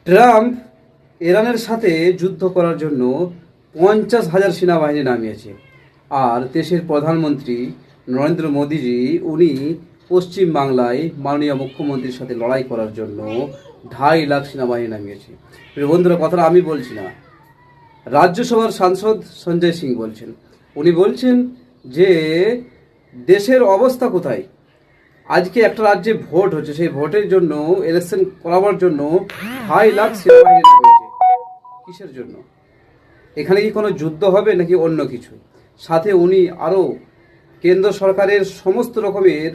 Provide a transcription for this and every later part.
Trump ইরানের সাথে যুদ্ধ করার জন্য 50,000 সেনাবাহিনী নামিয়েছে। আর দেশের প্রধানমন্ত্রী নরেন্দ্র মোদীজি উনি পশ্চিম বাংলায় মাননীয় মুখ্যমন্ত্রীর সাথে লড়াই করার জন্য 2.5 লাখ সেনাবাহিনী নামিয়েছে। প্রিয় বন্ধুরা, কথাটা আমি বলছি না, রাজ্যসভার সাংসদ সঞ্জয় সিং বলছেন। উনি বলছেন যে দেশের অবস্থা কোথায়। আজকে একটা রাজ্যে ভোট হচ্ছে, সেই ভোটের জন্য ইলেকশন করাবার জন্য 2.5 লাখ সেনাবাহিনী নামিয়েছে। কিসের জন্য? এখানে কি কোনো যুদ্ধ হবে নাকি অন্য কিছু? সাথে উনি আরও কেন্দ্র সরকারের সমস্ত রকমের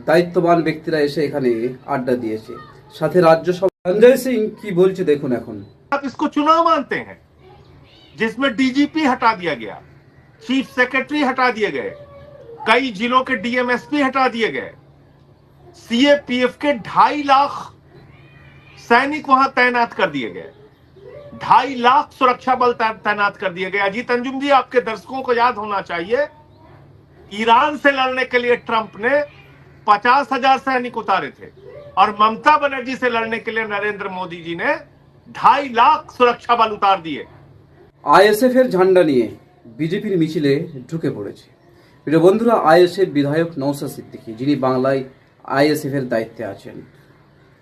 দায়িত্ববান ব্যক্তিরা এসে এখানে আড্ডা দিয়েছে। সাথে রাজ্যসভা সঞ্জয় সিং কি বলছে দেখুন এখন। आप इसको चुनाव मानते हैं जिसमें डीजीपी हटा दिया गया, चीफ सेक्रेटरी हटा दिए गए, कई जिलों के डीएमएसपी हटा दिए गए, सीएपीएफ के 2.5 लाख सैनिक वहां तैनात कर दिए गए, 2.5 लाख सुरक्षा बल तैनात कर दिए गए। अजीत अंजुम जी, आपके दर्शकों को याद होना चाहिए, ईरान से लड़ने के लिए ट्रंप ने 50,000 सैनिक उतारे थे और ममता बनर्जी से लड़ने के लिए नरेंद्र मोदी जी ने 2.5 लाख सुरक्षा बल उतार दिए। আইএসএফ এর ঝান্ডা নিয়ে বিজেপির মিছিলে ঢুকে পড়েছে। প্রিয় বন্ধুরা, আইএসএফ বিধায়ক নওশাদ সিদ্দিকী, যিনি বাংলায় আইএসএফ এর দায়িত্বে আছেন,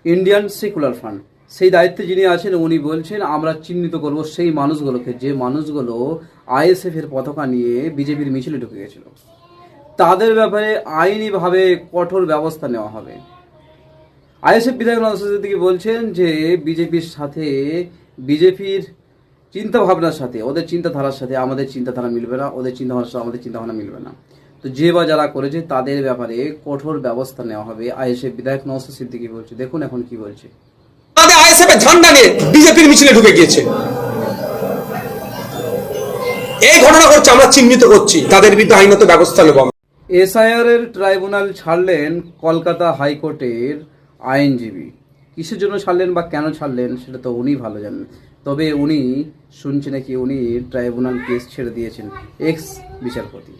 ইন্ডিয়ান সেকুলার ফান্ড, সেই দায়িত্বে যিনি আছেন, উনি বলছেন আমরা চিহ্নিত করব সেই মানুষগুলোকে যে মানুষগুলো আইএসএফ এর পতাকা নিয়ে বিজেপির মিছিলে ঢুকে গেছিল। তাদের ব্যাপারে আইনিভাবে কঠোর ব্যবস্থা নেওয়া হবে। আইএসএফ বিধায়ক নওশাদ সিদ্দিকী বলছেন যে বিজেপির সাথে, বিজেপির চিন্তা ভাবনার সাথে, ওদের চিন্তাধারার সাথে আমাদের চিন্তাধারা মিলবে না, ওদের চিন্তাভাবনার সাথে আমাদের চিন্তাভাবনা মিলবে না। তো যে বা যারা করেছে তাদের ব্যাপারে কঠোর ব্যবস্থা নেওয়া হবে, আইএসএফ বিধায়ক নওশাদ সিদ্দিকী বলছে। দেখুন এখন কি বলছে। তাদের আইএসএফ এর ঝান্ডা নিয়ে বিজেপির মিছিলে ঢুকে গিয়েছে। এই ঘটনা ঘটছে, আমরা চিহ্নিত করছি, তাদের বিরুদ্ধে আইনত ব্যবস্থা নেব। এসআইআর এর ট্রাইব্যুনাল ছাড়লেন কলকাতা হাইকোর্টের আইনজীবী। কিসের জন্য ছাড়লেন বা কেন ছাড়লেন সেটা তো উনি ভালো জানেন। তবে উনি শুনছি নাকি উনি ট্রাইব্যুনাল কেস ছেড়ে দিয়েছেন এক্স বিচারপতি।